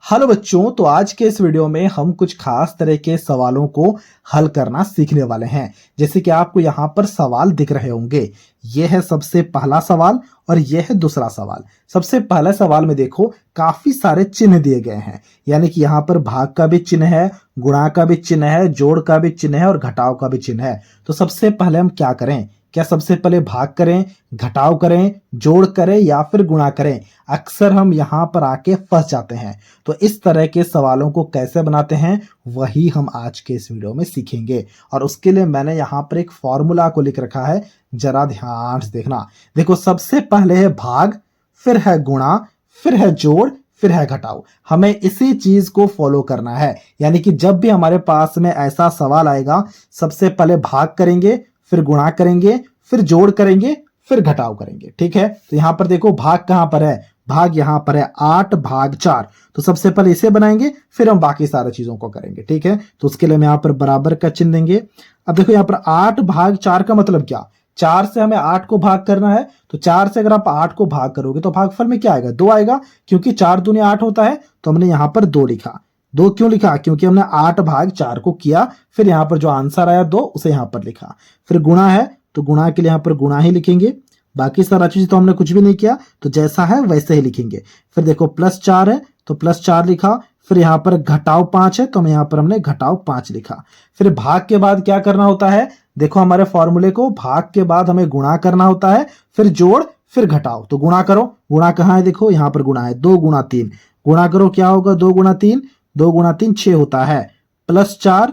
Hello बच्चों, तो आज के इस वीडियो में हम कुछ खास तरह के सवालों को हल करना सीखने वाले हैं। जैसे कि आपको यहाँ पर सवाल दिख रहे होंगे, ये है सबसे पहला सवाल और ये है दूसरा सवाल। सबसे पहले सवाल में देखो काफी सारे चिन्ह दिए गए हैं, यानी कि यहाँ पर भाग का भी चिन्ह है, गुणा का भी चिन्ह है, जोड़ का भी चिन्ह है और घटाव का भी चिन्ह है। तो सबसे पहले हम क्या करें? क्या सबसे पहले भाग करें, घटाव करें, जोड़ करें या फिर गुणा करें? अक्सर हम यहाँ पर आके फंस जाते हैं। तो इस तरह के सवालों को कैसे बनाते हैं वही हम आज के इस वीडियो में सीखेंगे। और उसके लिए मैंने यहाँ पर एक फॉर्मूला को लिख रखा है, जरा ध्यान से देखना। देखो, सबसे पहले है भाग, फिर है गुणा, फिर है जोड़, फिर है घटाव। हमें इसी चीज को फॉलो करना है, यानी कि जब भी हमारे पास में ऐसा सवाल आएगा, सबसे पहले भाग करेंगे, फिर गुणा करेंगे, फिर जोड़ करेंगे, फिर घटाव करेंगे। ठीक है, तो यहां पर देखो भाग कहां पर है? भाग यहां पर है 8 भाग 4। तो सबसे पहले इसे बनाएंगे, फिर हम बाकी सारी चीजों को करेंगे। ठीक है, तो उसके लिए हम यहां पर बराबर का चिन्ह देंगे। अब देखो यहां पर 8 भाग 4 का मतलब क्या? 4 से हमें 8 को भाग करना है, तो 4 से अगर आप 8 को भाग करोगे तो भागफल में क्या आएगा? 2 आएगा, क्योंकि 4 दूनी 8 होता है। तो हमने यहां पर 2 लिखा। 2 क्यों लिखा? क्योंकि हमने 8 भाग 4 को किया, फिर यहां पर जो आंसर आया 2 उसे यहां पर लिखा। फिर गुणा है, तो गुणा के लिए यहां पर गुणा ही लिखेंगे। बाकी सारा चीज तो हमने कुछ भी नहीं किया, तो जैसा है वैसे ही लिखेंगे। फिर देखो +4 है, तो +4 लिखा। फिर यहां पर घटाव 5 है, तो हम यहां पर हमने घटाव 5 लिखा। फिर भाग के बाद क्या करना होता है? देखो हमारे फॉर्मूले को, भाग के बाद हमें गुणा करना होता है, फिर जोड़, फिर घटाव। तो गुणा करो, गुणा कहां है? देखो यहां पर गुणा है, 2 गुणा 3। गुणा करो, क्या होगा? 2 गुणा 3, 2 गुणा 3 6 होता है, +4,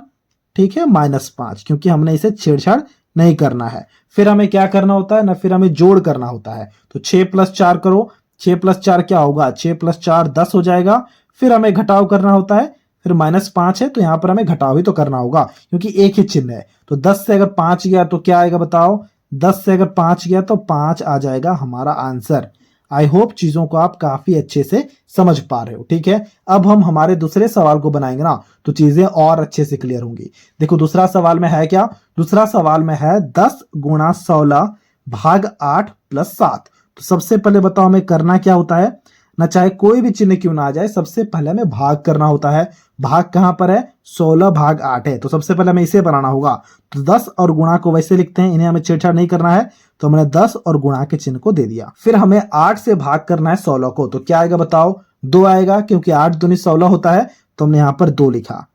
ठीक है, -5, क्योंकि हमने इसे छेड़छाड़ नहीं करना है। फिर हमें क्या करना होता है ना? फिर हमें जोड़ करना होता है। तो 6 + 4 करो, 6 + 4 क्या होगा? 6 + 4 10 हो जाएगा। फिर हमें घटाव करना होता है, फिर -5 है, तो यहां पर हमें घटाव ही तो करना होगा, क्योंकि एक ही चिन्ह है। तो 10 से अगर 5 गया तो क्या आएगा बताओ? 10 से अगर 5 गया तो 5 आ जाएगा हमारा आंसर। आई होप चीजों को आप काफी अच्छे से समझ पा रहे हो। ठीक है, अब हम हमारे दूसरे सवाल को बनाएंगे ना, तो चीजें और अच्छे से क्लियर होंगी। देखो दूसरा सवाल में है क्या? दूसरा सवाल में है 10 गुणा 16 भाग 8 + 7। तो सबसे पहले बताओ हमें करना क्या होता है ना? चाहे कोई भी चिन्ह क्यों ना आ जाए, सबसे पहले हमें भाग करना होता है। भाग कहां पर है? 16 भाग 8 है, तो सबसे पहले हमें इसे बनाना होगा। तो 10 और गुणा को वैसे लिखते हैं, इन्हें हमें छेड़छाड़ नहीं करना है, तो हमने 10 और गुणा के चिन्ह को दे दिया। फिर हमें 8 से भाग करना है 16 को, तो क्या आएगा बताओ? 2 आएगा, क्योंकि 8 दूनी 16 होता है, तो हमने यहां पर 2 लिखा।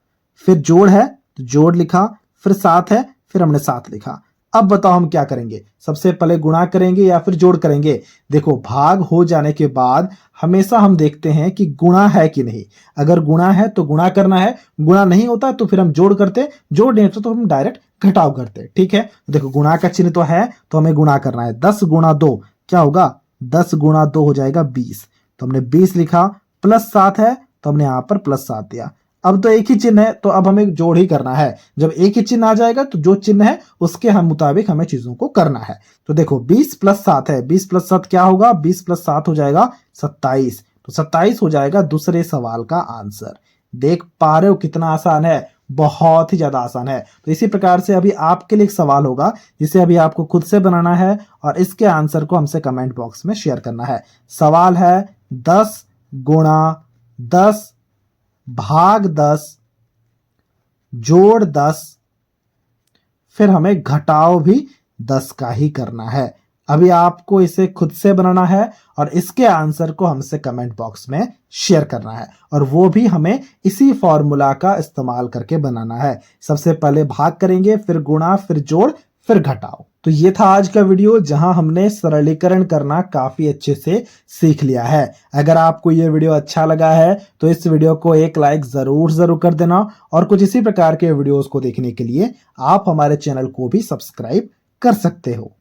फिर जोड़ है, तो जोड़ लिखा। फिर 7 है, फिर हमने 7 लिखा। अब बताओ हम क्या करेंगे? सबसे पहले गुणा करेंगे या फिर जोड़ करेंगे? देखो भाग हो जाने के बाद हमेशा हम देखते हैं कि गुणा है कि नहीं। अगर गुणा है तो गुणा करना है, गुणा नहीं होता तो फिर हम जोड़ करते, जोड़ नहीं होता तो हम डायरेक्ट घटाव करते। ठीक है, देखो गुणा का चिन्ह तो है, तो हमें गुणा करना है। 10 गुणा 2 क्या होगा? 10 गुणा 2 हो जाएगा 20, तो हमने 20 लिखा। +7 है, तो हमने यहां पर +7 दिया। अब तो एक ही चिन्ह है, तो अब हमें जोड़ ही करना है। जब एक ही चिन्ह आ जाएगा तो जो चिन्ह है उसके हम मुताबिक हमें चीजों को करना है। तो देखो 20 + 7 है, 20 + 7 क्या होगा? 20 + 7 हो जाएगा 27। तो 27 हो जाएगा दूसरे सवाल का आंसर। देख पा रहे हो कितना आसान है? बहुत ही ज्यादा आसान है। तो इसी प्रकार से अभी आपके लिए एक सवाल होगा, जिसे अभी आपको खुद से बनाना है और इसके आंसर को हमसे कमेंट बॉक्स में शेयर करना है। सवाल है 10 गुणा 10 भाग 10 जोड़ 10, फिर हमें घटाव भी 10 का ही करना है। अभी आपको इसे खुद से बनाना है और इसके आंसर को हमसे कमेंट बॉक्स में शेयर करना है, और वो भी हमें इसी फॉर्मूला का इस्तेमाल करके बनाना है। सबसे पहले भाग करेंगे, फिर गुणा, फिर जोड़, फिर घटाव। तो ये था आज का वीडियो, जहां हमने सरलीकरण करना काफी अच्छे से सीख लिया है। अगर आपको ये वीडियो अच्छा लगा है तो इस वीडियो को एक लाइक जरूर कर देना, और कुछ इसी प्रकार के वीडियोस को देखने के लिए आप हमारे चैनल को भी सब्सक्राइब कर सकते हो।